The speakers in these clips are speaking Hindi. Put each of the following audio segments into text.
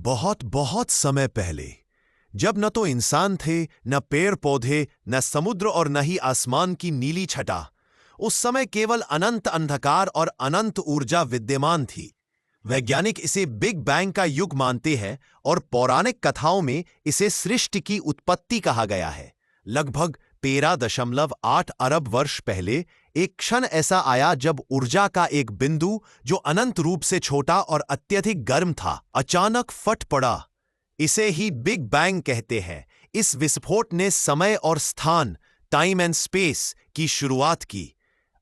बहुत बहुत समय पहले, जब न तो इंसान थे, न पेड़ पौधे, न समुद्र और न ही आसमान की नीली छटा, उस समय केवल अनंत अंधकार और अनंत ऊर्जा विद्यमान थी। वैज्ञानिक इसे बिग बैंग का युग मानते हैं और पौराणिक कथाओं में इसे सृष्टि की उत्पत्ति कहा गया है। लगभग 13.8 अरब वर्ष पहले एक क्षण ऐसा आया जब ऊर्जा का एक बिंदु, जो अनंत रूप से छोटा और अत्यधिक गर्म था, अचानक फट पड़ा। इसे ही बिग बैंग कहते हैं। इस विस्फोट ने समय और स्थान, टाइम एंड स्पेस की शुरुआत की।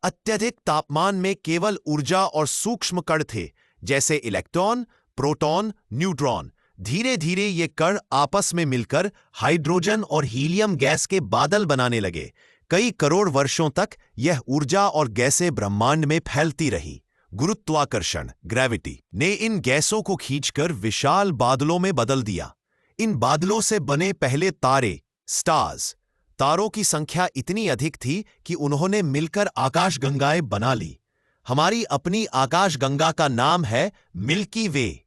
अत्यधिक तापमान में केवल ऊर्जा और सूक्ष्म कण थे, जैसे इलेक्ट्रॉन, प्रोटॉन, न्यूट्रॉन। धीरे धीरे ये कण आपस में मिलकर हाइड्रोजन और हीलियम गैस के बादल बनाने लगे। कई करोड़ वर्षों तक यह ऊर्जा और गैसें ब्रह्मांड में फैलती रही। गुरुत्वाकर्षण, ग्रेविटी, ने इन गैसों को खींचकर विशाल बादलों में बदल दिया। इन बादलों से बने पहले तारे, स्टार्स, तारों की संख्या इतनी अधिक थी कि उन्होंने मिलकर आकाशगंगाएं बना ली। हमारी अपनी आकाशगंगा का नाम है मिल्की वे।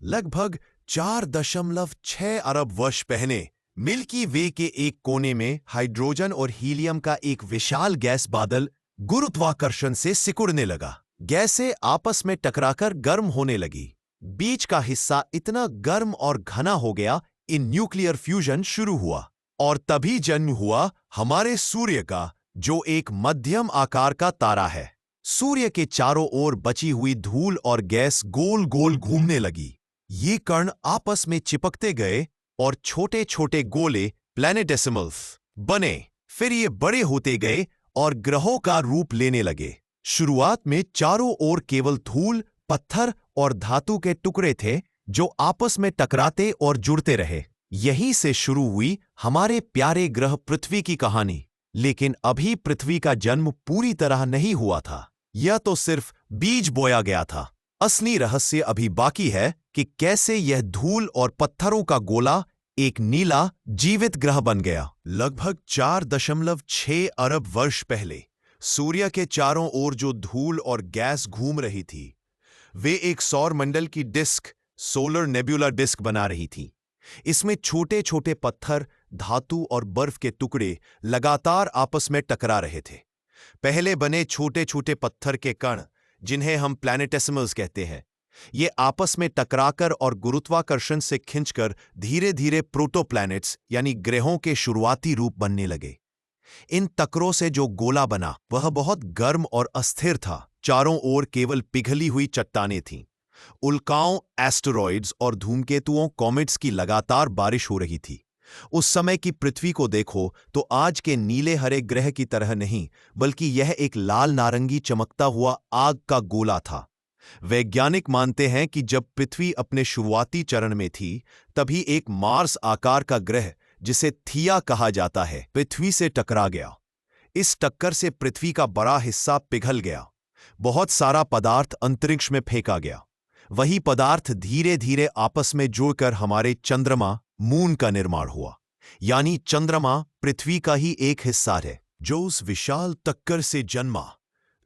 लगभग 4.6 अरब वर्ष पहले मिल्की वे के एक कोने में हाइड्रोजन और हीलियम का एक विशाल गैस बादल गुरुत्वाकर्षण से सिकुड़ने लगा। गैसें आपस में टकराकर गर्म होने लगी। बीच का हिस्सा इतना गर्म और घना हो गया, इन न्यूक्लियर फ्यूजन शुरू हुआ। और तभी जन्म हुआ हमारे सूर्य का, जो एक मध्यम आकार का तारा है। सूर्य के चारों ओर बची हुई धूल और गैस गोल गोल घूमने लगी। ये कण आपस में चिपकते गए और छोटे छोटे गोले, प्लैनेटेसिमल्स, बने। फिर ये बड़े होते गए और ग्रहों का रूप लेने लगे। शुरुआत में चारों ओर केवल धूल, पत्थर और धातु के टुकड़े थे, जो आपस में टकराते और जुड़ते रहे। यहीं से शुरू हुई हमारे प्यारे ग्रह पृथ्वी की कहानी। लेकिन अभी पृथ्वी का जन्म पूरी तरह नहीं हुआ था। यह तो सिर्फ बीज बोया गया था। असली रहस्य अभी बाकी है कि कैसे यह धूल और पत्थरों का गोला एक नीला, जीवित ग्रह बन गया। लगभग 4.6 अरब वर्ष पहले सूर्य के चारों ओर जो धूल और गैस घूम रही थी, वे एक सौर मंडल की डिस्क, सोलर नेब्यूला डिस्क बना रही थी। इसमें छोटे छोटे पत्थर, धातु और बर्फ के टुकड़े लगातार आपस में टकरा रहे थे। पहले बने छोटे छोटे पत्थर के कण, जिन्हें हम प्लैनेटेसिमल्स कहते हैं, ये आपस में टकराकर और गुरुत्वाकर्षण से खिंचकर धीरे धीरे प्रोटोप्लैनेट्स यानी ग्रहों के शुरुआती रूप बनने लगे। इन टकरों से जो गोला बना वह बहुत गर्म और अस्थिर था। चारों ओर केवल पिघली हुई चट्टानें थीं। उल्काओं, एस्टेरॉइड्स और धूमकेतुओं, कॉमेट्स की लगातार बारिश हो रही थी। उस समय की पृथ्वी को देखो तो आज के नीले हरे ग्रह की तरह नहीं, बल्कि यह एक लाल नारंगी चमकता हुआ आग का गोला था। वैज्ञानिक मानते हैं कि जब पृथ्वी अपने शुरुआती चरण में थी, तभी एक मार्स आकार का ग्रह, जिसे थिया कहा जाता है, पृथ्वी से टकरा गया। इस टक्कर से पृथ्वी का बड़ा हिस्सा पिघल गया। बहुत सारा पदार्थ अंतरिक्ष में फेंका गया। वही पदार्थ धीरे धीरे आपस में जुड़कर हमारे चंद्रमा, मून का निर्माण हुआ। यानी चंद्रमा पृथ्वी का ही एक हिस्सा है, जो उस विशाल टक्कर से जन्मा।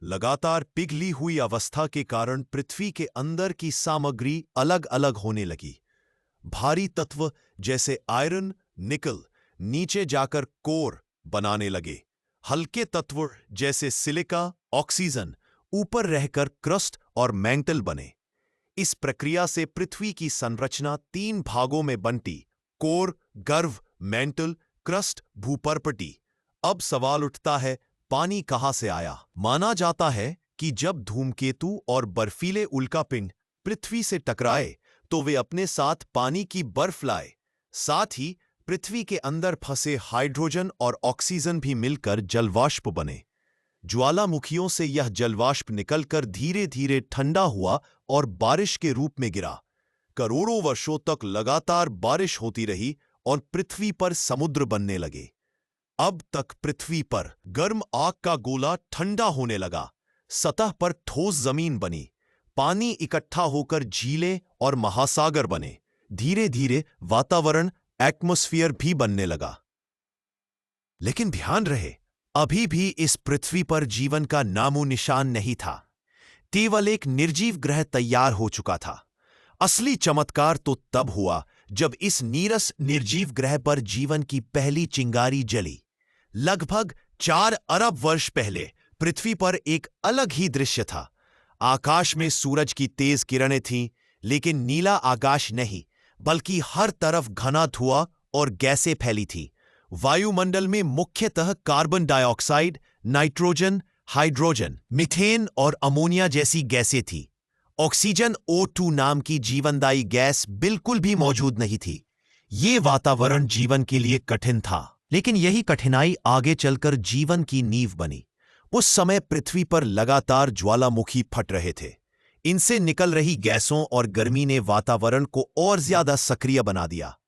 लगातार पिघली हुई अवस्था के कारण पृथ्वी के अंदर की सामग्री अलग अलग होने लगी। भारी तत्व जैसे आयरन, निकल नीचे जाकर कोर बनाने लगे। हल्के तत्व जैसे सिलिका, ऑक्सीजन ऊपर रहकर क्रस्ट और मैंटल बने। इस प्रक्रिया से पृथ्वी की संरचना 3 भागों में बंटी: कोर, गर्भ, मैंटल, क्रस्ट, भूपर्पटी। अब सवाल उठता है, पानी कहां से आया? माना जाता है कि जब धूमकेतु और बर्फीले उल्कापिंड पृथ्वी से टकराए, तो वे अपने साथ पानी की बर्फ लाए। साथ ही पृथ्वी के अंदर फंसे हाइड्रोजन और ऑक्सीजन भी मिलकर जलवाष्प बने। ज्वालामुखियों से यह जलवाष्प निकलकर धीरे धीरे ठंडा हुआ और बारिश के रूप में गिरा। करोड़ों वर्षों तक लगातार बारिश होती रही और पृथ्वी पर समुद्र बनने लगे। अब तक पृथ्वी पर गर्म आग का गोला ठंडा होने लगा। सतह पर ठोस जमीन बनी। पानी इकट्ठा होकर झीलें और महासागर बने। धीरे धीरे वातावरण, एटमॉस्फेयर भी बनने लगा। लेकिन ध्यान रहे, अभी भी इस पृथ्वी पर जीवन का नामो निशान नहीं था। केवल एक निर्जीव ग्रह तैयार हो चुका था। असली चमत्कार तो तब हुआ जब इस नीरस निर्जीव ग्रह पर जीवन की पहली चिंगारी जली। लगभग 4 अरब वर्ष पहले पृथ्वी पर एक अलग ही दृश्य था। आकाश में सूरज की तेज किरणें थीं, लेकिन नीला आकाश नहीं, बल्कि हर तरफ घना धुआं और गैसें फैली थीं। वायुमंडल में मुख्यतः carbon dioxide, nitrogen, hydrogen, methane और अमोनिया जैसी गैसें थीं। ऑक्सीजन O2 नाम की जीवनदायी गैस बिल्कुल भी मौजूद नहीं थी। ये वातावरण जीवन के लिए कठिन था, लेकिन यही कठिनाई आगे चलकर जीवन की नींव बनी। उस समय पृथ्वी पर लगातार ज्वालामुखी फट रहे थे। इनसे निकल रही गैसों और गर्मी ने वातावरण को और ज्यादा सक्रिय बना दिया।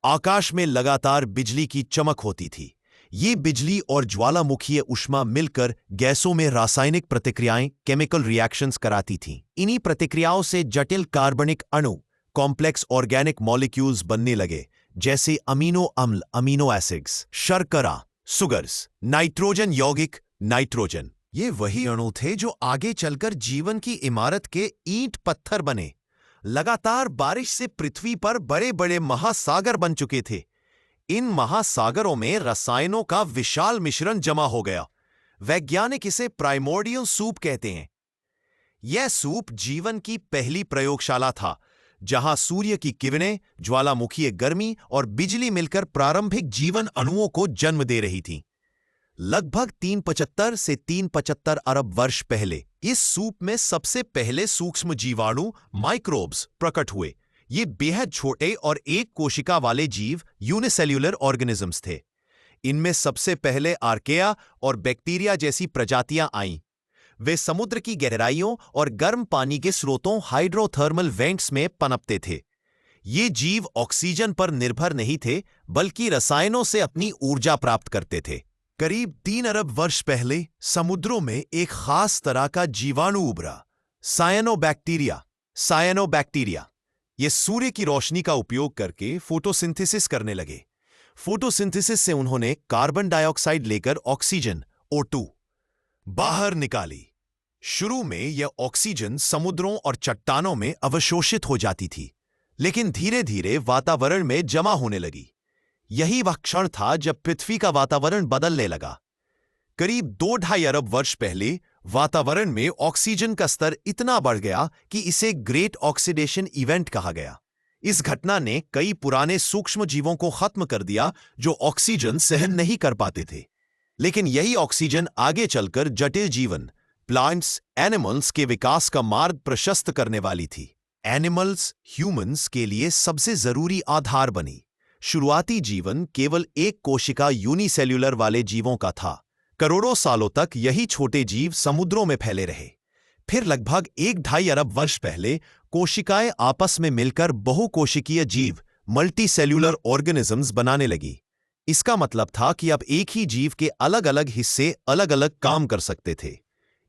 आकाश में लगातार बिजली की चमक होती थी। ये बिजली और ज्वालामुखीय ऊष्मा मिलकर गैसों में रासायनिक प्रतिक्रियाएं, केमिकल रिएक्शंस कराती थीं। इन्हीं प्रतिक्रियाओं से जटिल कार्बनिक अणु, कॉम्प्लेक्स ऑर्गेनिक मॉलिक्यूल्स बनने लगे, जैसे अमीनो अम्ल, अमीनो एसिड्स, शर्करा, सुगर्स, नाइट्रोजन यौगिक, नाइट्रोजन। ये वही अणु थे जो आगे चलकर जीवन की इमारत के ईंट पत्थर बने। लगातार बारिश से पृथ्वी पर बड़े बड़े महासागर बन चुके थे। इन महासागरों में रसायनों का विशाल मिश्रण जमा हो गया। वैज्ञानिक इसे प्राइमोर्डियल सूप कहते हैं। यह सूप जीवन की पहली प्रयोगशाला था, जहां सूर्य की किरणें, ज्वालामुखीय गर्मी और बिजली मिलकर प्रारंभिक जीवन अणुओं को जन्म दे रही थीं। लगभग 375 से 375 अरब वर्ष पहले इस सूप में सबसे पहले सूक्ष्म जीवाणु, माइक्रोब्स, प्रकट हुए। ये बेहद छोटे और एक कोशिका वाले जीव, यूनिसेल्यूलर ऑर्गेनिजम्स थे। इनमें सबसे पहले आर्केया और बैक्टीरिया जैसी प्रजातियां आईं। वे समुद्र की गहराइयों और गर्म पानी के स्रोतों, हाइड्रोथर्मल वेंट्स में पनपते थे। ये जीव ऑक्सीजन पर निर्भर नहीं थे, बल्कि रसायनों से अपनी ऊर्जा प्राप्त करते थे। करीब 3 अरब वर्ष पहले समुद्रों में एक खास तरह का जीवाणु उभरा, सायनोबैक्टीरिया। ये सूर्य की रोशनी का उपयोग करके फोटोसिंथेसिस करने लगे। फोटोसिंथेसिस से उन्होंने कार्बन डाइऑक्साइड लेकर ऑक्सीजन, O2, बाहर निकाली। शुरू में यह ऑक्सीजन समुद्रों और चट्टानों में अवशोषित हो जाती थी, लेकिन धीरे धीरे वातावरण में जमा होने लगी। यही वह क्षण था जब पृथ्वी का वातावरण बदलने लगा। करीब 2-2.5 अरब वर्ष पहले वातावरण में ऑक्सीजन का स्तर इतना बढ़ गया कि इसे ग्रेट ऑक्सीडेशन इवेंट कहा गया। इस घटना ने कई पुराने सूक्ष्म जीवों को खत्म कर दिया जो ऑक्सीजन सहन नहीं कर पाते थे। लेकिन यही ऑक्सीजन आगे चलकर जटिल जीवन, प्लांट्स, एनिमल्स के विकास का मार्ग प्रशस्त करने वाली थी। एनिमल्स ह्यूमंस के लिए सबसे जरूरी आधार बनी। शुरुआती जीवन केवल एक कोशिका यूनिसेल्यूलर वाले जीवों का था। करोड़ों सालों तक यही छोटे जीव समुद्रों में फैले रहे। फिर लगभग 1-2.5 अरब वर्ष पहले कोशिकाएं आपस में मिलकर बहुकोशिकीय जीव, मल्टीसेल्यूलर ऑर्गेनिजम्स बनाने लगी। इसका मतलब था कि अब एक ही जीव के अलग अलग हिस्से अलग अलग काम कर सकते थे।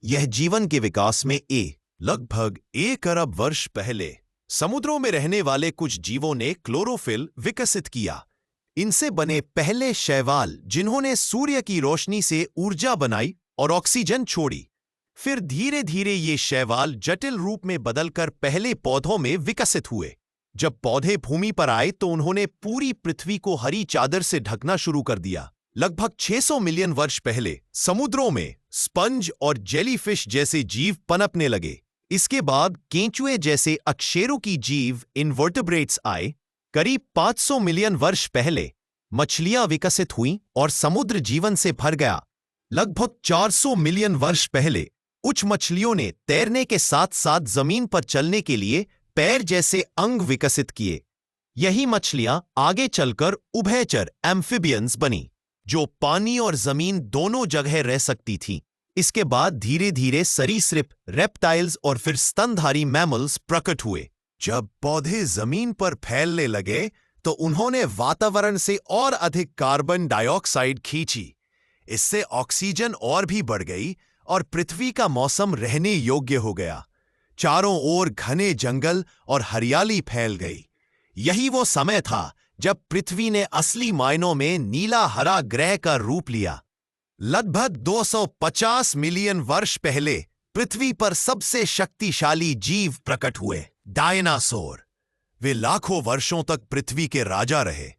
यह जीवन के विकास में लगभग 1 अरब वर्ष पहले समुद्रों में रहने वाले कुछ जीवों ने क्लोरोफिल विकसित किया। इनसे बने पहले शैवाल, जिन्होंने सूर्य की रोशनी से ऊर्जा बनाई और ऑक्सीजन छोड़ी। फिर धीरे धीरे ये शैवाल जटिल रूप में बदलकर पहले पौधों में विकसित हुए। जब पौधे भूमि पर आए तो उन्होंने पूरी पृथ्वी को हरी चादर से ढकना शुरू कर दिया। लगभग 600 मिलियन वर्ष पहले समुद्रों में स्पंज और जेलीफिश जैसे जीव पनपने लगे। इसके बाद केंचुए जैसे अकशेरुकी जीव, इनवर्टेब्रेट्स, आए। करीब 500 मिलियन वर्ष पहले मछलियां विकसित हुईं और समुद्र जीवन से भर गया। लगभग 400 मिलियन वर्ष पहले उच्च मछलियों ने तैरने के साथ साथ जमीन पर चलने के लिए पैर जैसे अंग विकसित किए। यही मछलियां आगे चलकर उभयचर एम्फिबियंस बनी, जो पानी और जमीन दोनों जगह रह सकती थीं। इसके बाद धीरे धीरे सरीसृप, रेप्टाइल्स और फिर स्तनधारी मैमल्स प्रकट हुए। जब पौधे जमीन पर फैलने लगे तो उन्होंने वातावरण से और अधिक कार्बन डाइऑक्साइड खींची। इससे ऑक्सीजन और भी बढ़ गई और पृथ्वी का मौसम रहने योग्य हो गया। चारों ओर घने जंगल और हरियाली फैल गई। यही वो समय था जब पृथ्वी ने असली मायनों में नीला हरा ग्रह का रूप लिया। लगभग 250 मिलियन वर्ष पहले पृथ्वी पर सबसे शक्तिशाली जीव प्रकट हुए, डायनासोर। वे लाखों वर्षों तक पृथ्वी के राजा रहे,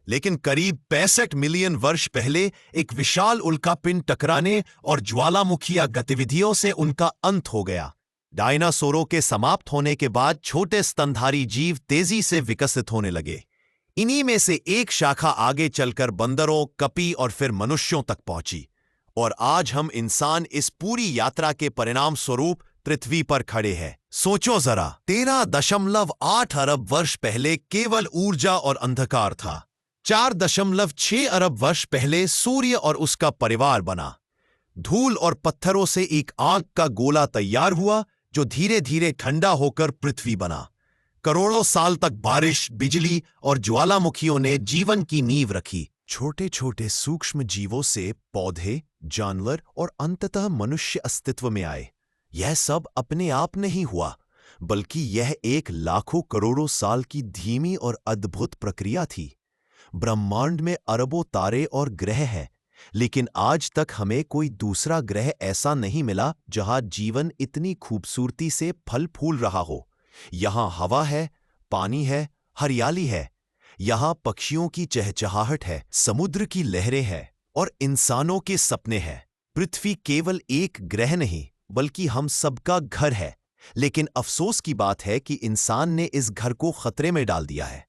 लेकिन करीब 65 मिलियन वर्ष पहले एक विशाल उल्कापिंड टकराने और ज्वालामुखीय गतिविधियों से उनका अंत हो गया। डायनासोरों के समाप्त होने के बाद छोटे स्तनधारी जीव तेजी से विकसित होने लगे। इन्हीं में से एक शाखा आगे चलकर बंदरों, कपी और फिर मनुष्यों तक पहुंची, और आज हम इंसान इस पूरी यात्रा के परिणाम स्वरूप पृथ्वी पर खड़े हैं। सोचो जरा, 13.8 अरब वर्ष पहले केवल ऊर्जा और अंधकार था। 4.6 अरब वर्ष पहले सूर्य और उसका परिवार बना। धूल और पत्थरों से एक आग का गोला तैयार हुआ जो धीरे धीरे ठंडा होकर पृथ्वी बना। करोड़ों साल तक बारिश, बिजली और ज्वालामुखियों ने जीवन की नींव रखी। छोटे छोटे सूक्ष्म जीवों से पौधे, जानवर और अंततः मनुष्य अस्तित्व में आए। यह सब अपने आप नहीं हुआ, बल्कि यह एक लाखों करोड़ों साल की धीमी और अद्भुत प्रक्रिया थी। ब्रह्मांड में अरबों तारे और ग्रह हैं, लेकिन आज तक हमें कोई दूसरा ग्रह ऐसा नहीं मिला जहां जीवन इतनी खूबसूरती से फल फूल रहा हो। यहां हवा है, पानी है, हरियाली है। यहां पक्षियों की चहचहाहट है, समुद्र की लहरें हैं और इंसानों के सपने हैं। पृथ्वी केवल एक ग्रह नहीं, बल्कि हम सबका घर है। लेकिन अफसोस की बात है कि इंसान ने इस घर को खतरे में डाल दिया है।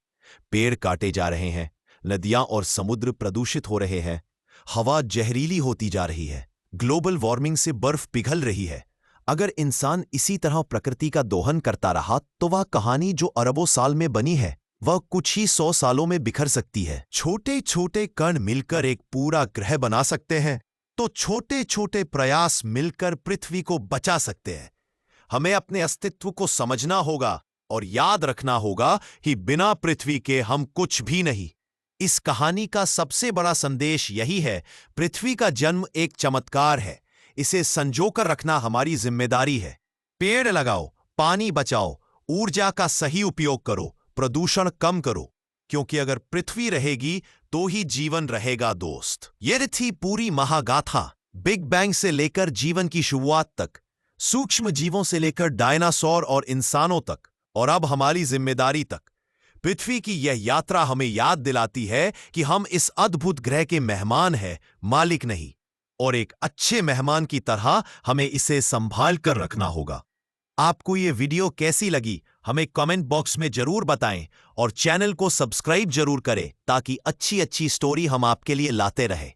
पेड़ काटे जा रहे हैं, नदियां और समुद्र प्रदूषित हो रहे हैं, हवा जहरीली होती जा रही है, ग्लोबल वार्मिंग से बर्फ पिघल रही है। अगर इंसान इसी तरह प्रकृति का दोहन करता रहा तो वह कहानी जो अरबों साल में बनी है वह कुछ ही 100 सालों में बिखर सकती है। छोटे छोटे कण मिलकर एक पूरा ग्रह बना सकते हैं, तो छोटे छोटे प्रयास मिलकर पृथ्वी को बचा सकते हैं। हमें अपने अस्तित्व को समझना होगा और याद रखना होगा कि बिना पृथ्वी के हम कुछ भी नहीं। इस कहानी का सबसे बड़ा संदेश यही है, पृथ्वी का जन्म एक चमत्कार है। इसे संजोकर रखना हमारी जिम्मेदारी है। पेड़ लगाओ, पानी बचाओ, ऊर्जा का सही उपयोग करो, प्रदूषण कम करो, क्योंकि अगर पृथ्वी रहेगी तो ही जीवन रहेगा दोस्त। ये थी पूरी महागाथा, बिग बैंग से लेकर जीवन की शुरुआत तक, सूक्ष्म जीवों से लेकर डायनासोर और इंसानों तक, और अब हमारी जिम्मेदारी तक। पृथ्वी की यह यात्रा हमें याद दिलाती है कि हम इस अद्भुत ग्रह के मेहमान हैं, मालिक नहीं। और एक अच्छे मेहमान की तरह हमें इसे संभाल कर रखना होगा। आपको ये वीडियो कैसी लगी हमें कमेंट बॉक्स में जरूर बताएं, और चैनल को सब्सक्राइब जरूर करें ताकि अच्छी अच्छी स्टोरी हम आपके लिए लाते रहें।